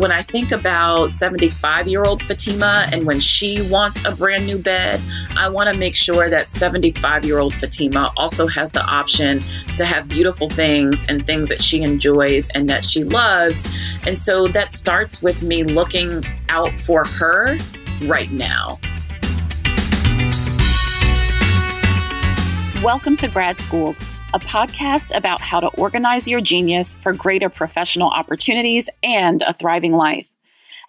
when I think about 75-year-old Fatimah and when she wants a brand new bed, I want to make sure that 75-year-old Fatimah also has the option to have beautiful things and things that she enjoys and that she loves. And so that starts with me looking out for her right now. Welcome to GradSchooled, a podcast about how to organize your genius for greater professional opportunities and a thriving life.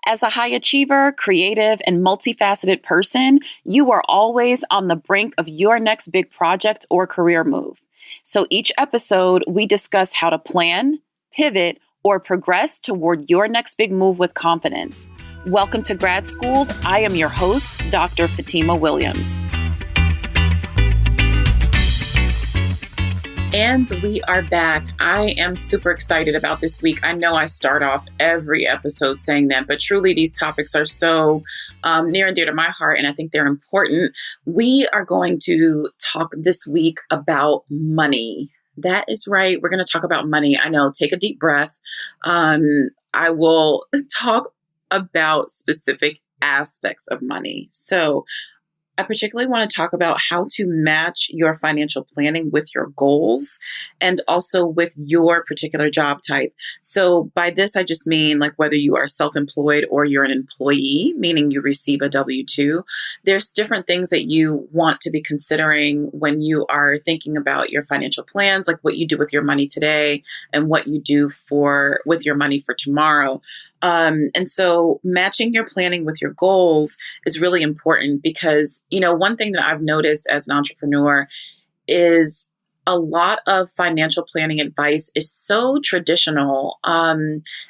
As a high achiever, creative, and multifaceted person, you are always on the brink of your next big project or career move. So each episode, we discuss how to plan, pivot, or progress toward your next big move with confidence. Welcome to GradSchooled. I am your host, Dr. Fatimah Williams. And we are back. I am super excited about this week. I know I start off every episode saying that, but truly these topics are so near and dear to my heart, and I think they're important. We are going to talk this week about money. That is right. We're going to talk about money. I know, take a deep breath. I will talk about specific aspects of money. So I particularly want to talk about how to match your financial planning with your goals and also with your particular job type. So by this, I just mean like whether you are self-employed or you're an employee, meaning you receive a W-2, there's different things that you want to be considering when you are thinking about your financial plans, like what you do with your money today and what you do with your money for tomorrow. And so matching your planning with your goals is really important because, one thing that I've noticed as an entrepreneur is a lot of financial planning advice is so traditional.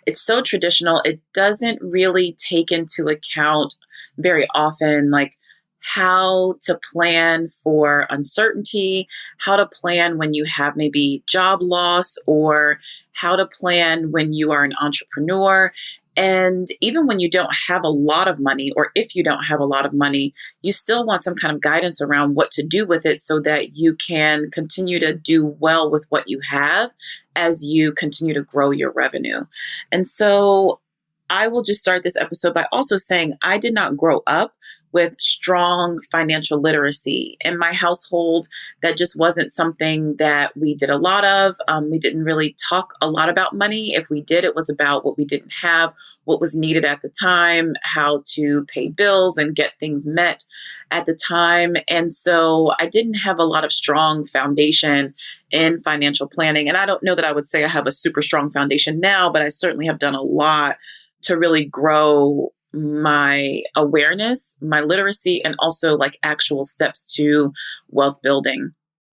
It's so traditional. It doesn't really take into account very often, like how to plan for uncertainty, how to plan when you have maybe job loss, or how to plan when you are an entrepreneur. And even when you don't have a lot of money, or if you don't have a lot of money, you still want some kind of guidance around what to do with it so that you can continue to do well with what you have as you continue to grow your revenue. And so I will just start this episode by also saying I did not grow up with strong financial literacy. In my household, that just wasn't something that we did a lot of. We didn't really talk a lot about money. If we did, it was about what we didn't have, what was needed at the time, how to pay bills and get things met at the time. And so I didn't have a lot of strong foundation in financial planning. And I don't know that I would say I have a super strong foundation now, but I certainly have done a lot to really grow my awareness, my literacy, and also like actual steps to wealth building.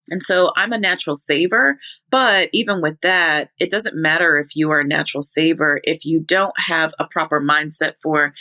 And so I'm a natural saver, but even with that, it doesn't matter if you are a natural saver. If you don't have a proper mindset for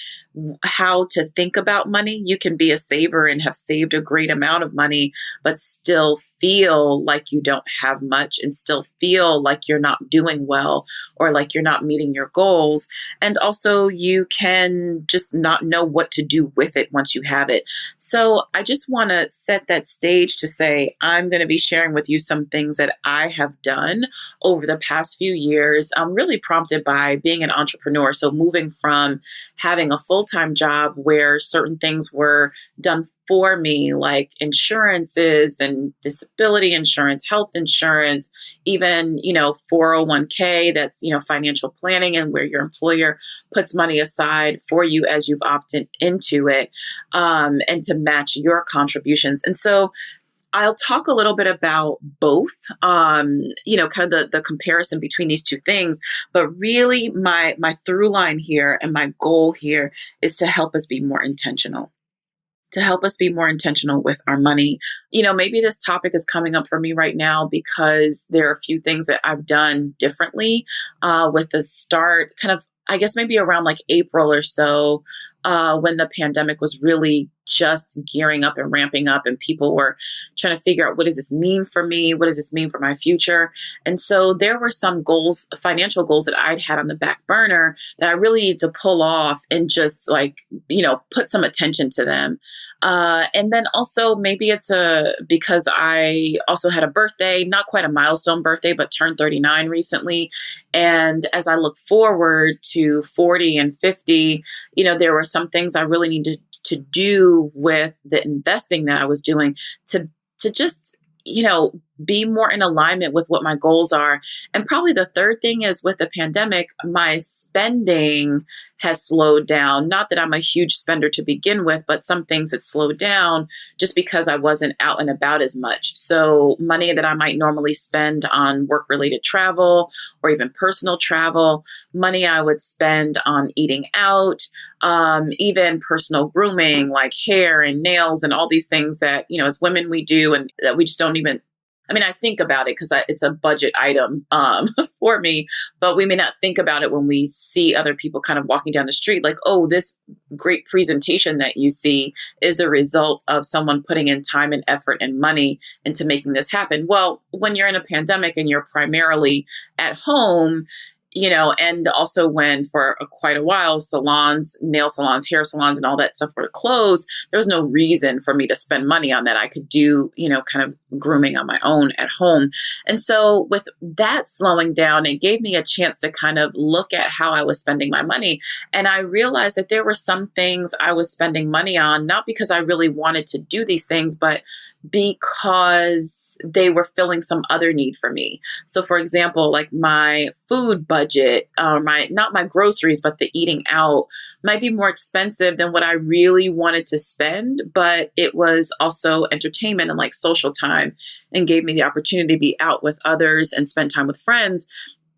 how to think about money, you can be a saver and have saved a great amount of money, but still feel like you don't have much and still feel like you're not doing well or like you're not meeting your goals. And also you can just not know what to do with it once you have it. So I just want to set that stage to say, I'm going to be sharing with you some things that I have done over the past few years. I'm really prompted by being an entrepreneur. So moving from having a full-time job where certain things were done for me, like insurances and disability insurance, health insurance, even, 401k, that's, financial planning and where your employer puts money aside for you as you've opted into it, and to match your contributions. And so I'll talk a little bit about both, kind of the comparison between these two things. But really, my through line here and my goal here is to help us be more intentional. To help us be more intentional with our money. Maybe this topic is coming up for me right now because there are a few things that I've done differently with the start, kind of, I guess maybe around like April or so. when the pandemic was really just gearing up and ramping up, and people were trying to figure out, what does this mean for me? What does this mean for my future? And so there were some goals, financial goals that I'd had on the back burner that I really need to pull off and just put some attention to them. And then also maybe it's because I also had a birthday, not quite a milestone birthday, but turned 39 recently. And as I look forward to 40 and 50, there were some things I really needed to do with the investing that I was doing to just, be more in alignment with what my goals are. And probably the third thing is, with the pandemic, my spending has slowed down. Not that I'm a huge spender to begin with, but some things had slowed down just because I wasn't out and about as much. So money that I might normally spend on work-related travel or even personal travel, money I would spend on eating out, even personal grooming like hair and nails and all these things that, as women we do, and that we just don't even, I think about it because it's a budget item for me, but we may not think about it when we see other people kind of walking down the street like, oh, this great presentation that you see is the result of someone putting in time and effort and money into making this happen. Well, when you're in a pandemic and you're primarily at home, and also when for quite a while, salons, nail salons, hair salons, and all that stuff were closed, there was no reason for me to spend money on that. I could do, kind of grooming on my own at home. And so with that slowing down, it gave me a chance to kind of look at how I was spending my money. And I realized that there were some things I was spending money on, not because I really wanted to do these things, but because they were filling some other need for me. So for example, like my food budget, not my groceries, but the eating out might be more expensive than what I really wanted to spend, but it was also entertainment and like social time and gave me the opportunity to be out with others and spend time with friends.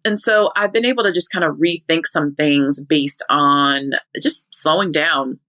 And so I've been able to just kind of rethink some things based on just slowing down.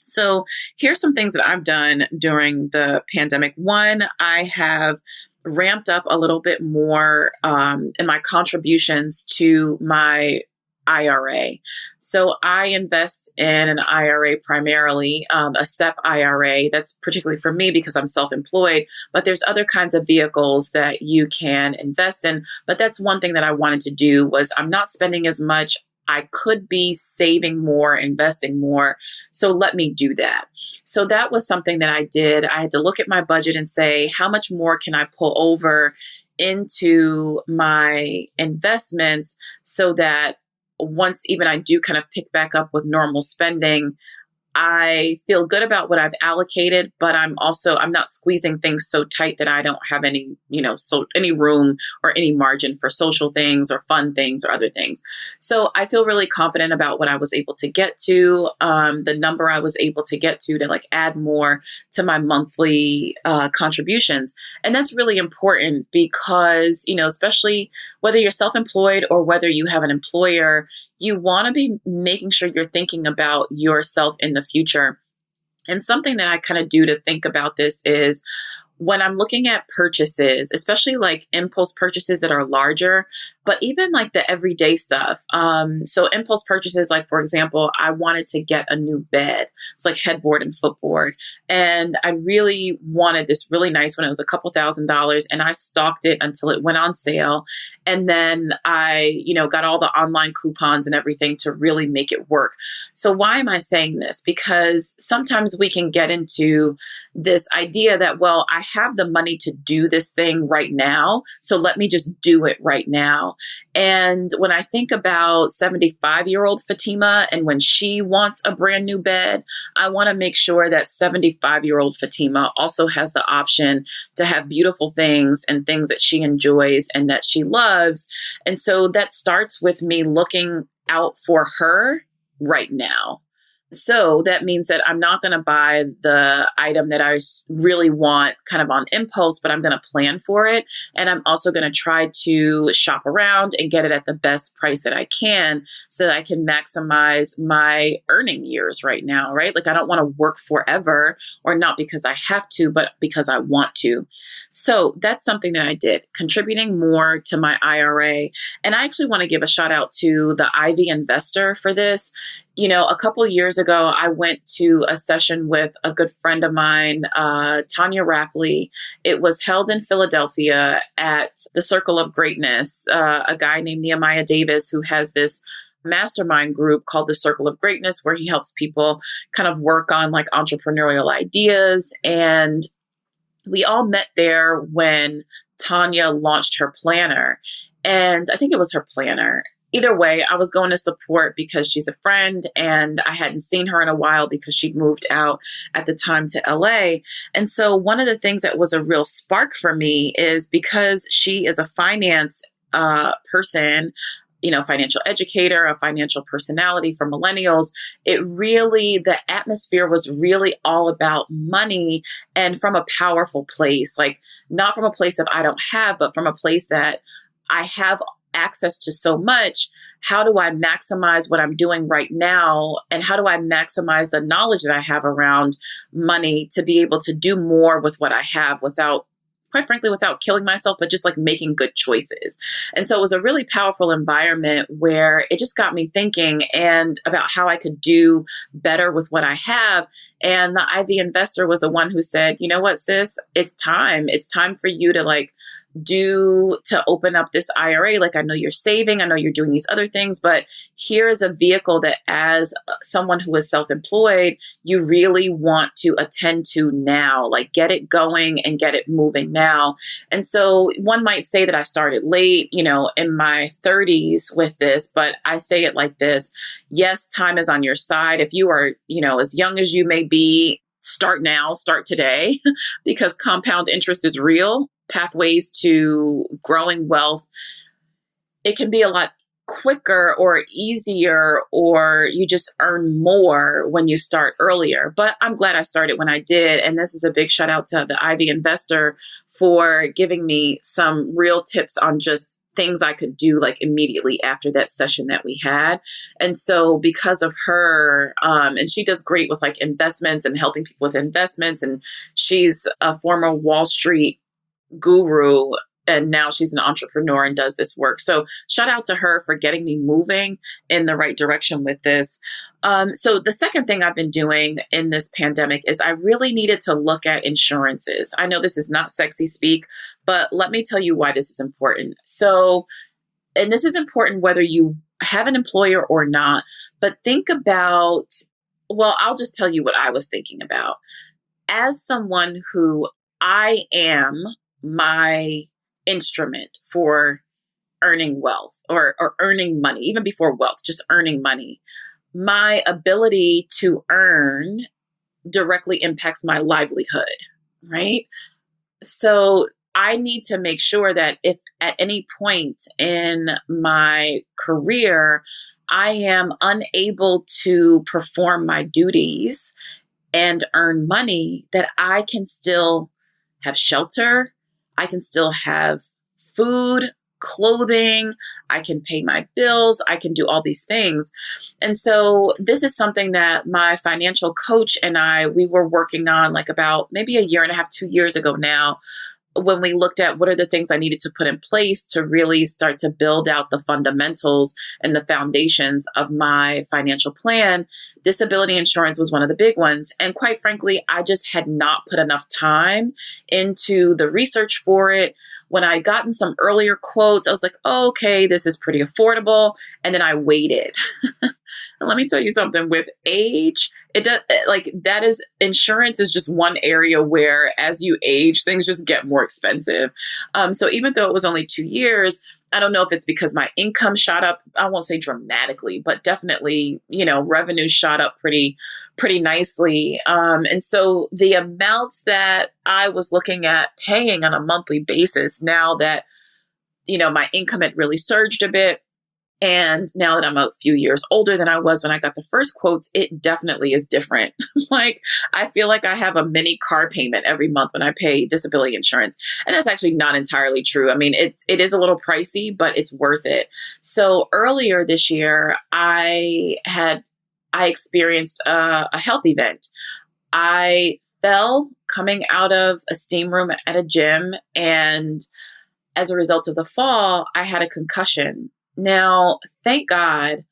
So here's some things that I've done during the pandemic. One, I have ramped up a little bit more in my contributions to my IRA. So I invest in an IRA primarily, a SEP IRA. That's particularly for me because I'm self-employed, but there's other kinds of vehicles that you can invest in. But that's one thing that I wanted to do was I'm not spending as much. I could be saving more, investing more. So let me do that. So that was something that I did. I had to look at my budget and say, how much more can I pull over into my investments so that once even I do kind of pick back up with normal spending, I feel good about what I've allocated, but I'm not squeezing things so tight that I don't have any, any room or any margin for social things or fun things or other things. So I feel really confident about what I was able to get to, the number I was able to get to like add more to my monthly contributions. And that's really important because, especially whether you're self-employed or whether you have an employer, you want to be making sure you're thinking about yourself in the future. And something that I kind of do to think about this is when I'm looking at purchases, especially like impulse purchases that are larger, but even like the everyday stuff. So impulse purchases, like for example, I wanted to get a new bed. It's like headboard and footboard. And I really wanted this really nice one. It was a couple $1,000s and I stalked it until it went on sale. And then I, got all the online coupons and everything to really make it work. So why am I saying this? Because sometimes we can get into this idea that, well, I have the money to do this thing right now, so let me just do it right now. And when I think about 75-year-old Fatimah and when she wants a brand new bed, I want to make sure that 75-year-old Fatimah also has the option to have beautiful things and things that she enjoys and that she loves. And so that starts with me looking out for her right now. So that means that I'm not going to buy the item that I really want kind of on impulse, but I'm going to plan for it. And I'm also going to try to shop around and get it at the best price that I can so that I can maximize my earning years right now, right? Like I don't want to work forever, or not because I have to, but because I want to. So that's something that I did, contributing more to my IRA. And I actually want to give a shout out to the Ivy Investor for this. A couple years ago, I went to a session with a good friend of mine, Tanya Rapley. It was held in Philadelphia at the Circle of Greatness. A guy named Nehemiah Davis, who has this mastermind group called the Circle of Greatness, where he helps people kind of work on like entrepreneurial ideas. And we all met there when Tanya launched her planner. And I think it was her planner. Either way, I was going to support because she's a friend and I hadn't seen her in a while because she'd moved out at the time to LA. And so one of the things that was a real spark for me is because she is a finance person, financial educator, a financial personality for millennials, the atmosphere was really all about money and from a powerful place, like not from a place of I don't have, but from a place that I have access to so much. How do I maximize what I'm doing right now? And how do I maximize the knowledge that I have around money to be able to do more with what I have quite frankly, without killing myself, but just like making good choices. And so it was a really powerful environment where it just got me thinking and about how I could do better with what I have. And the Ivy investor was the one who said, you know what, sis, it's time. It's time for you to to open up this IRA. Like, I know you're saving, I know you're doing these other things, but here is a vehicle that as someone who is self-employed, you really want to attend to now, like get it going and get it moving now. And so one might say that I started late, in my 30s with this, but I say it like this. Yes, time is on your side. If you are, as young as you may be, start now, start today, because compound interest is real. Pathways to growing wealth, it can be a lot quicker or easier, or you just earn more when you start earlier. But I'm glad I started when I did. And this is a big shout out to the Ivy investor for giving me some real tips on just things I could do like immediately after that session that we had. And so because of her, and she does great with like investments and helping people with investments. And she's a former Wall Street guru, and now she's an entrepreneur and does this work. So shout out to her for getting me moving in the right direction with this. So the second thing I've been doing in this pandemic is I really needed to look at insurances. I know this is not sexy speak, but let me tell you why this is important. And this is important whether you have an employer or not, but think about, I'll just tell you what I was thinking about. As someone who I am my instrument for earning wealth or earning money, even before wealth, just earning money. My ability to earn directly impacts my livelihood, right? So I need to make sure that if at any point in my career, I am unable to perform my duties and earn money, that I can still have shelter, I can still have food, clothing, I can pay my bills, I can do all these things. And so this is something that my financial coach and we were working on like about maybe a year and a half, 2 years ago now, when we looked at what are the things I needed to put in place to really start to build out the fundamentals and the foundations of my financial plan. Disability insurance was one of the big ones. And quite frankly, I just had not put enough time into the research for it. When I gotten some earlier quotes, I was like, oh, okay, this is pretty affordable. And then I waited. And let me tell you something, with age, insurance is just one area where as you age, things just get more expensive. So even though it was only 2 years, I don't know if it's because my income shot up. I won't say dramatically, but definitely, revenue shot up pretty nicely. And so the amounts that I was looking at paying on a monthly basis, now that, my income had really surged a bit, and now that I'm a few years older than I was when I got the first quotes, it definitely is different. Like, I feel like I have a mini car payment every month when I pay disability insurance. And that's actually not entirely true. I mean, it is a little pricey, but it's worth it. So earlier this year, I experienced a health event. I fell coming out of a steam room at a gym. And as a result of the fall, I had a concussion. Now, thank God,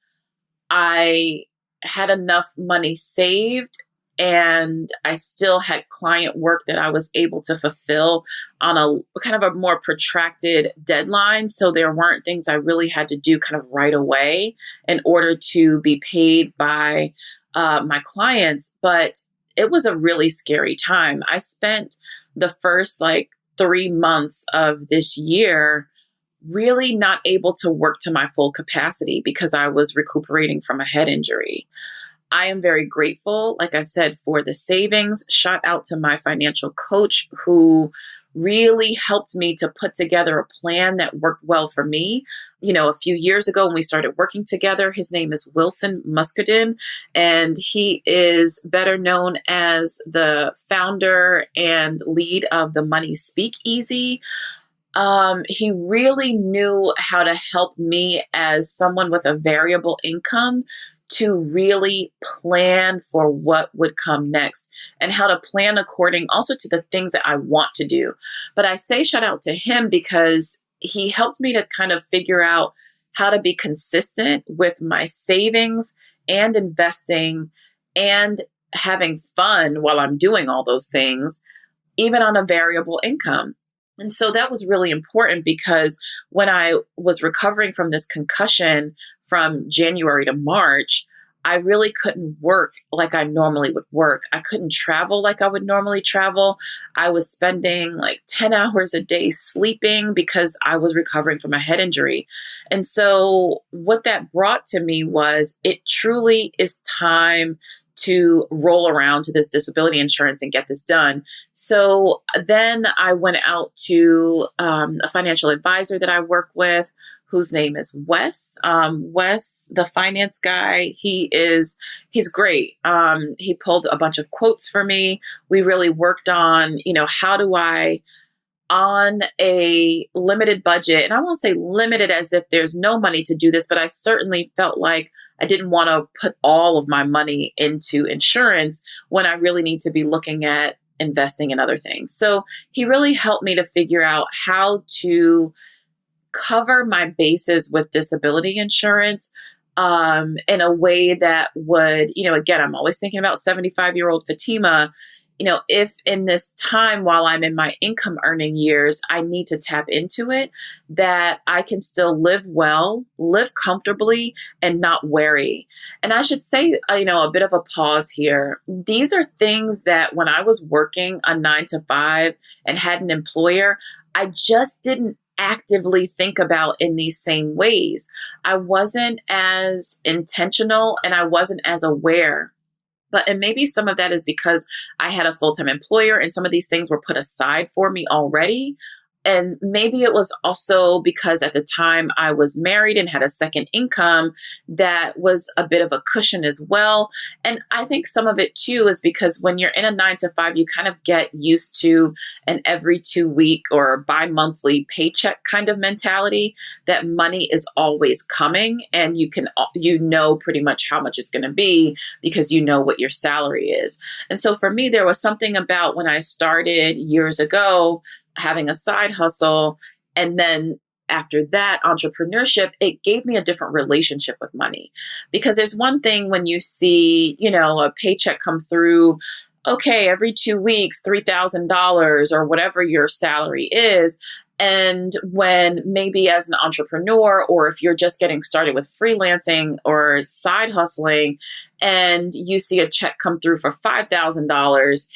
I had enough money saved, and I still had client work that I was able to fulfill on a kind of a more protracted deadline. So there weren't things I really had to do kind of right away in order to be paid by my clients. But it was a really scary time. I spent the first like 3 months of this year really not able to work to my full capacity because I was recuperating from a head injury. I am very grateful, like I said, for the savings. Shout out to my financial coach who really helped me to put together a plan that worked well for me. You know, a few years ago when we started working together, his name is Wilson Muscadin, and he is better known as the founder and lead of the Money Speakeasy. He really knew how to help me as someone with a variable income to really plan for what would come next and how to plan according also to the things that I want to do. But I say shout out to him because he helped me to kind of figure out how to be consistent with my savings and investing and having fun while I'm doing all those things, even on a variable income. And so that was really important because when I was recovering from this concussion from January to March, I really couldn't work like I normally would work. I couldn't travel like I would normally travel. I was spending like 10 hours a day sleeping because I was recovering from a head injury. And so what that brought to me was it truly is time to roll around to this disability insurance and get this done. So then I went out to a financial advisor that I work with, whose name is Wes. Wes, the finance guy, he's great. He pulled a bunch of quotes for me. We really worked on, how do I, on a limited budget, and I won't say limited as if there's no money to do this, but I certainly felt like I didn't want to put all of my money into insurance when I really need to be looking at investing in other things. So he really helped me to figure out how to cover my bases with disability insurance in a way that would, again, I'm always thinking about 75-year-old Fatimah. If in this time while I'm in my income earning years, I need to tap into it, that I can still live well, live comfortably, and not worry. And I should say, a bit of a pause here. These are things that when I was working a 9 to 5 and had an employer, I just didn't actively think about in these same ways. I wasn't as intentional and I wasn't as aware. And maybe some of that is because I had a full-time employer and some of these things were put aside for me already. And maybe it was also because at the time I was married and had a second income that was a bit of a cushion as well. And I think some of it too is because when you're in a 9 to 5, you kind of get used to an every 2 week or bi-monthly paycheck kind of mentality that money is always coming and you know pretty much how much it's going to be because you know what your salary is. And so for me, there was something about when I started years ago having a side hustle. And then after that, entrepreneurship, it gave me a different relationship with money. Because there's one thing when you see, a paycheck come through, okay, every 2 weeks, $3,000 or whatever your salary is. And when maybe as an entrepreneur, or if you're just getting started with freelancing or side hustling, and you see a check come through for $5,000,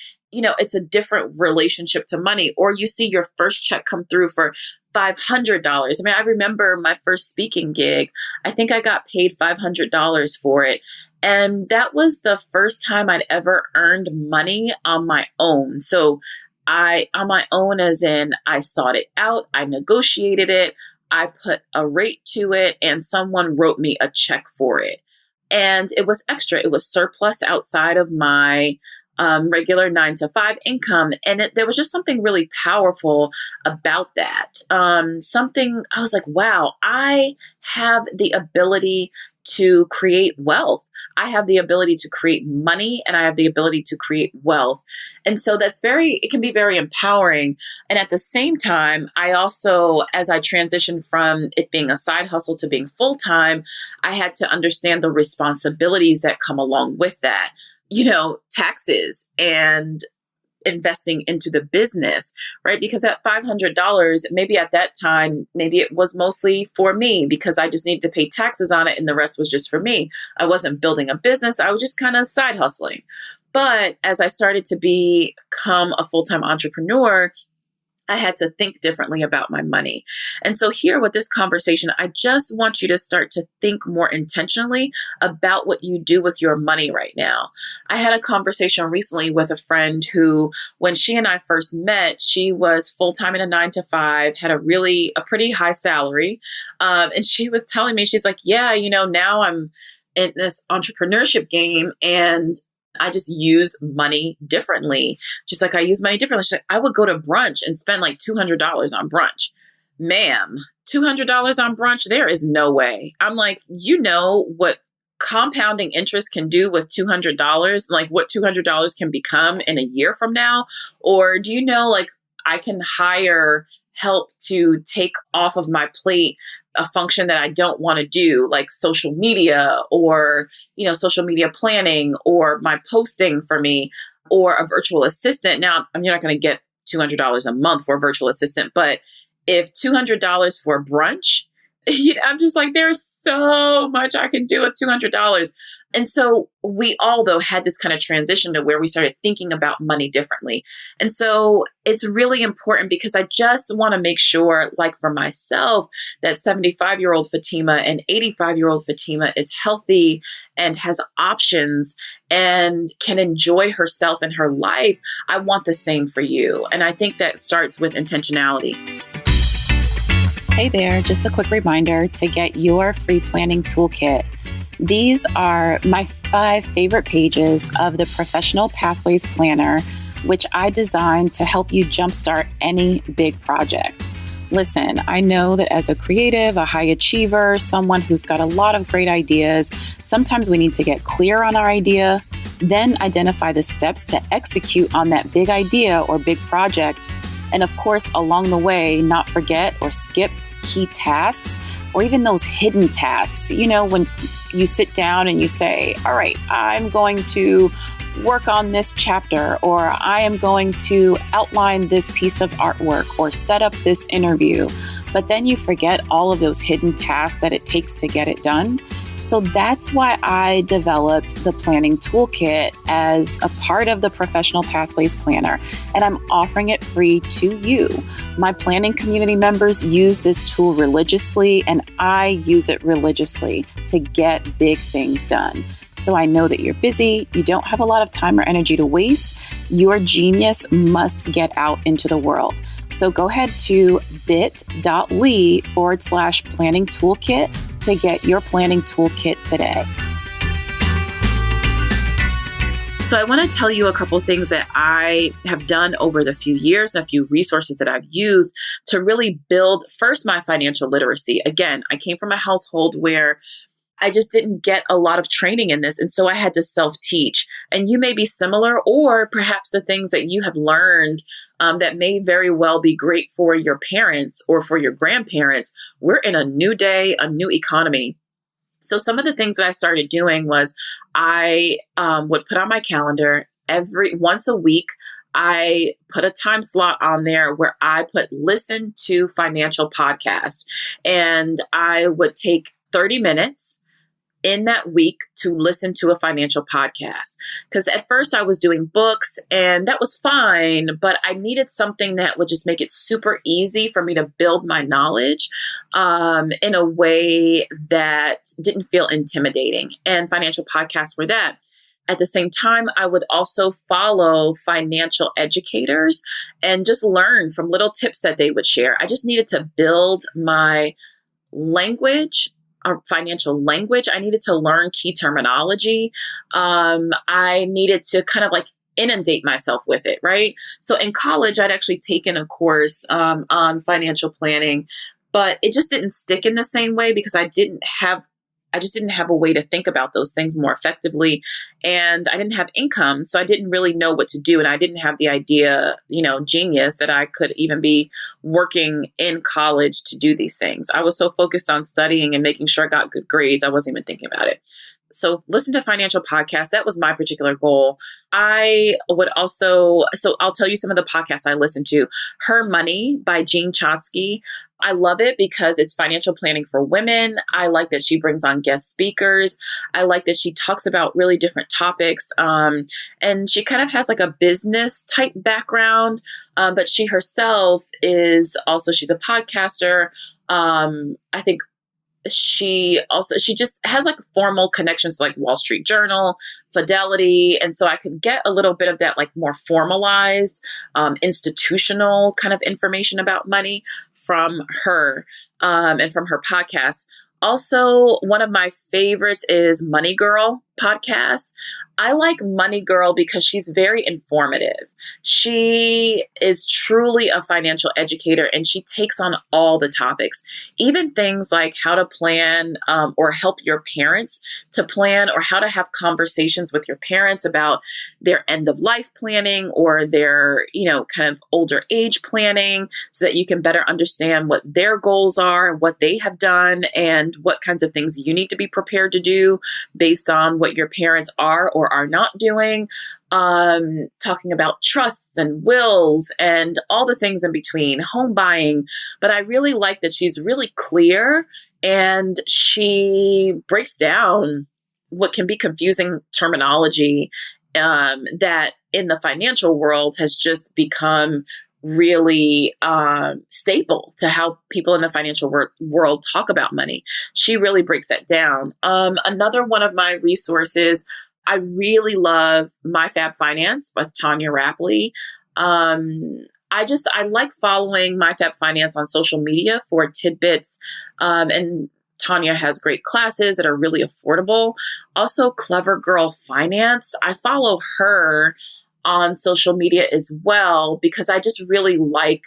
it's a different relationship to money. Or you see your first check come through for $500. I mean, I remember my first speaking gig. I think I got paid $500 for it. And that was the first time I'd ever earned money on my own. So on my own as in I sought it out, I negotiated it, I put a rate to it, and someone wrote me a check for it. And it was extra. It was surplus outside of my regular 9 to 5 income. And there was just something really powerful about that. Something I was like, wow, I have the ability to create wealth. I have the ability to create money and I have the ability to create wealth. And so it can be very empowering. And at the same time, I also, as I transitioned from it being a side hustle to being full time, I had to understand the responsibilities that come along with that, taxes and investing into the business, right? Because that $500, maybe at that time, maybe it was mostly for me because I just needed to pay taxes on it and the rest was just for me. I wasn't building a business. I was just kind of side hustling. But as I started to become a full-time entrepreneur, I had to think differently about my money. And so here with this conversation, I just want you to start to think more intentionally about what you do with your money right now. I had a conversation recently with a friend who, when she and I first met, she was full-time in a 9-to-5, had a pretty high salary. And she was telling me, she's like, yeah, now I'm in this entrepreneurship game and I just use money differently. She's like, I use money differently. She's like, I would go to brunch and spend like $200 on brunch. Ma'am, $200 on brunch? There is no way. I'm like, what compounding interest can do with $200? Like what $200 can become in a year from now? Or do you know, like I can hire help to take off of my plate a function that I don't want to do, like social media or, social media planning or my posting for me or a virtual assistant. Now, you're not going to get $200 a month for a virtual assistant, but if $200 for brunch, I'm just like, there's so much I can do with $200. And so we all, though, had this kind of transition to where we started thinking about money differently. And so it's really important because I just want to make sure, like for myself, that 75-year-old Fatimah and 85-year-old Fatimah is healthy and has options and can enjoy herself and her life. I want the same for you. And I think that starts with intentionality. Hey there, just a quick reminder to get your free planning toolkit. These are my 5 favorite pages of the Professional Pathways Planner, which I designed to help you jumpstart any big project. Listen, I know that as a creative, a high achiever, someone who's got a lot of great ideas, sometimes we need to get clear on our idea, then identify the steps to execute on that big idea or big project. And of course, along the way, not forget or skip key tasks or even those hidden tasks. When you sit down and you say, all right, I'm going to work on this chapter, or I am going to outline this piece of artwork or set up this interview. But then you forget all of those hidden tasks that it takes to get it done. So that's why I developed the planning toolkit as a part of the Professional Pathways Planner, and I'm offering it free to you. My planning community members use this tool religiously, and I use it religiously to get big things done. So I know that you're busy, you don't have a lot of time or energy to waste. Your genius must get out into the world. So go ahead to bit.ly/planning toolkit to get your planning toolkit today. So I want to tell you a couple things that I have done over the few years and a few resources that I've used to really build first my financial literacy. Again, I came from a household where I just didn't get a lot of training in this. And so I had to self-teach. And you may be similar, or perhaps the things that you have learned that may very well be great for your parents or for your grandparents. We're in a new day, a new economy. So some of the things that I started doing was I would put on my calendar once a week. I put a time slot on there where I put listen to financial podcast, and I would take 30 minutes in that week to listen to a financial podcast. Because at first I was doing books and that was fine, but I needed something that would just make it super easy for me to build my knowledge in a way that didn't feel intimidating. And financial podcasts were that. At the same time, I would also follow financial educators and just learn from little tips that they would share. I just needed to build my language, financial language. I needed to learn key terminology. I needed to kind of like inundate myself with it, right? So in college, I'd actually taken a course on financial planning, but it just didn't stick in the same way because I I just didn't have a way to think about those things more effectively. And I didn't have income. So I didn't really know what to do. And I didn't have the idea, genius that I could even be working in college to do these things. I was so focused on studying and making sure I got good grades. I wasn't even thinking about it. So listen to financial podcasts. That was my particular goal. I would also, so I'll tell you some of the podcasts I listen to. Her Money by Jean Chotsky. I love it because it's financial planning for women. I like that she brings on guest speakers. I like that she talks about really different topics. And she kind of has like a business type background, but she herself is also, she's a podcaster. I think she just has like formal connections to like Wall Street Journal, Fidelity. And so I could get a little bit of that like more formalized, institutional kind of information about money from her, and from her podcast. Also, one of my favorites is Money Girl podcast. I like Money Girl because she's very informative. She is truly a financial educator and she takes on all the topics, even things like how to plan, or help your parents to plan, or how to have conversations with your parents about their end of life planning or their, kind of older age planning, so that you can better understand what their goals are, what they have done, and what kinds of things you need to be prepared to do based on what your parents are or are not doing. Talking about trusts and wills and all the things in between, home buying. But I really like that she's really clear and she breaks down what can be confusing terminology, that in the financial world has just become really staple to how people in the financial world talk about money. She really breaks that down. Another one of my resources, I really love My Fab Finance with Tanya Rapley. I like following My Fab Finance on social media for tidbits. And Tanya has great classes that are really affordable. Also, Clever Girl Finance. I follow her on social media as well because I just really like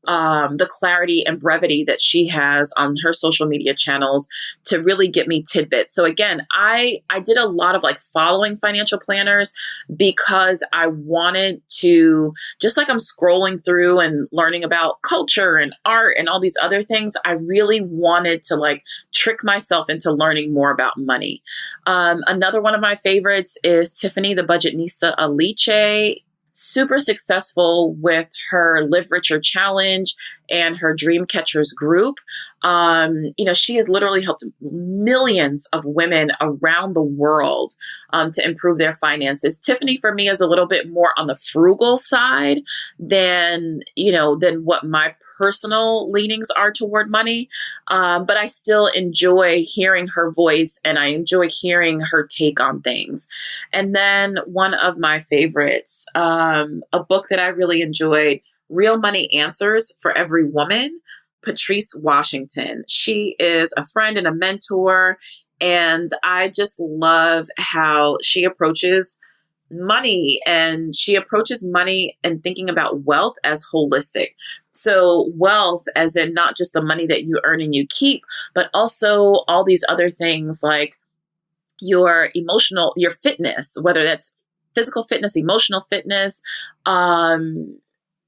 the clarity and brevity that she has on her social media channels to really get me tidbits. So again, I did a lot of like following financial planners because I wanted to, just like I'm scrolling through and learning about culture and art and all these other things, I really wanted to like trick myself into learning more about money. Another one of my favorites is Tiffany, the Budgetnista Alice. Super successful with her Live Richer Challenge and her Dream Catchers group. She has literally helped millions of women around the world to improve their finances. Tiffany, for me, is a little bit more on the frugal side than what my personal leanings are toward money. But I still enjoy hearing her voice and I enjoy hearing her take on things. And then one of my favorites, a book that I really enjoyed, Real Money Answers for Every Woman, Patrice Washington. She is a friend and a mentor, and I just love how she approaches money, and she approaches money and thinking about wealth as holistic. So wealth as in not just the money that you earn and you keep, but also all these other things like your fitness, whether that's physical fitness, emotional fitness,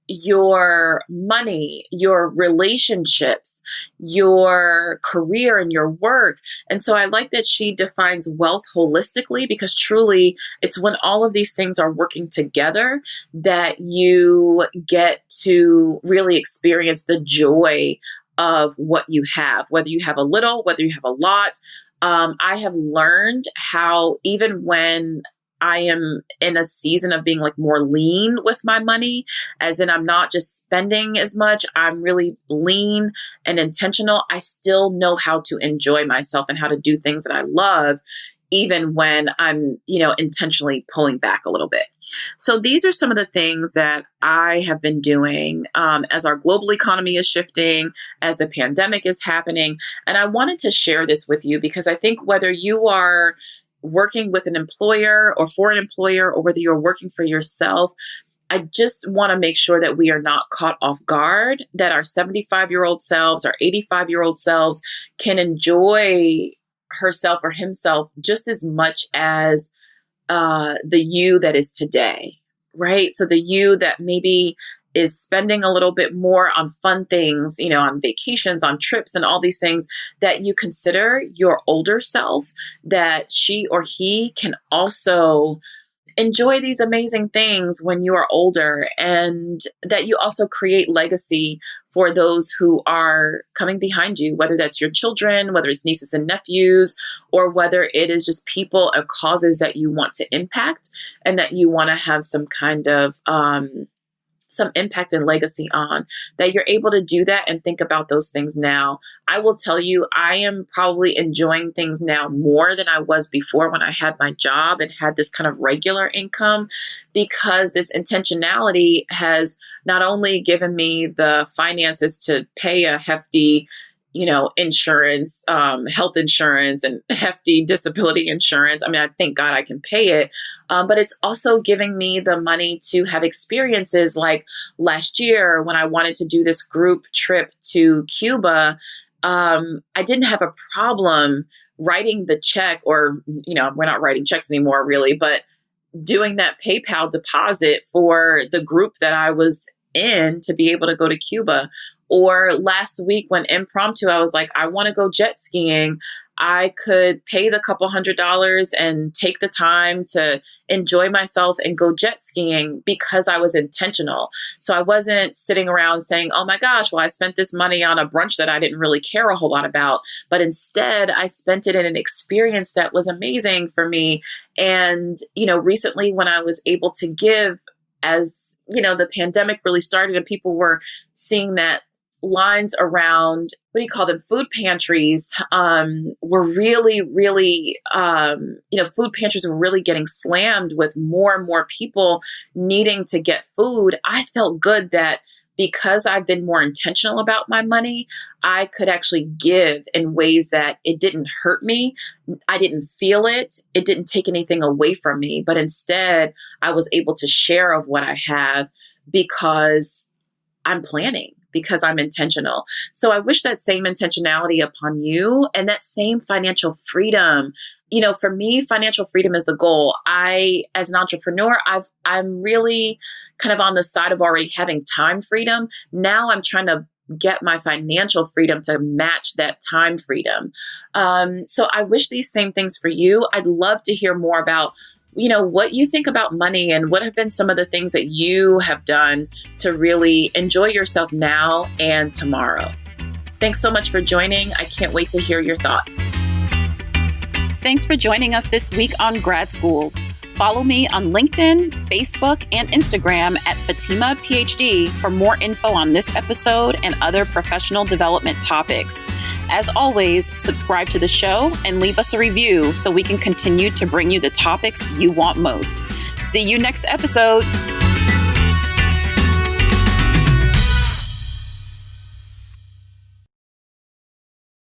your money, your relationships, your career and your work. And so I like that she defines wealth holistically because truly it's when all of these things are working together that you get to really experience the joy of what you have, whether you have a little, whether you have a lot. I have learned how even when I am in a season of being like more lean with my money, as in I'm not just spending as much, I'm really lean and intentional. I still know how to enjoy myself and how to do things that I love, even when I'm, intentionally pulling back a little bit. So these are some of the things that I have been doing as our global economy is shifting, as the pandemic is happening. And I wanted to share this with you because I think whether you are working with an employer or for an employer, or whether you're working for yourself, I just want to make sure that we are not caught off guard, that our 75-year-old selves, our 85-year-old selves can enjoy herself or himself just as much as the you that is today, right? So the you that maybe is spending a little bit more on fun things, on vacations, on trips, and all these things, that you consider your older self, that she or he can also enjoy these amazing things when you are older, and that you also create legacy for those who are coming behind you, whether that's your children, whether it's nieces and nephews, or whether it is just people or causes that you want to impact and that you want to have some kind of some impact and legacy on, that you're able to do that and think about those things now. I will tell you, I am probably enjoying things now more than I was before when I had my job and had this kind of regular income, because this intentionality has not only given me the finances to pay a hefty insurance, health insurance and hefty disability insurance. I mean, I thank God I can pay it. But it's also giving me the money to have experiences like last year when I wanted to do this group trip to Cuba. I didn't have a problem writing the check, or, we're not writing checks anymore really, but doing that PayPal deposit for the group that I was in to be able to go to Cuba. Or last week when impromptu, I was like, I want to go jet skiing. I could pay the couple $100s and take the time to enjoy myself and go jet skiing because I was intentional. So I wasn't sitting around saying, oh my gosh, well, I spent this money on a brunch that I didn't really care a whole lot about. But instead, I spent it in an experience that was amazing for me. And, recently when I was able to give, as, the pandemic really started and people were seeing that lines around, what do you call them, food pantries, were really, really, food pantries were really getting slammed with more and more people needing to get food. I felt good that because I've been more intentional about my money, I could actually give in ways that it didn't hurt me. I didn't feel it. It didn't take anything away from me, but instead I was able to share of what I have because I'm planning, because I'm intentional. So I wish that same intentionality upon you and that same financial freedom. For me, financial freedom is the goal. As an entrepreneur, I'm really kind of on the side of already having time freedom. Now I'm trying to get my financial freedom to match that time freedom. So I wish these same things for you. I'd love to hear more about what you think about money and what have been some of the things that you have done to really enjoy yourself now and tomorrow. Thanks so much for joining. I can't wait to hear your thoughts. Thanks for joining us this week on GradSchooled. Follow me on LinkedIn, Facebook, and Instagram at Fatimah PhD for more info on this episode and other professional development topics. As always, subscribe to the show and leave us a review so we can continue to bring you the topics you want most. See you next episode.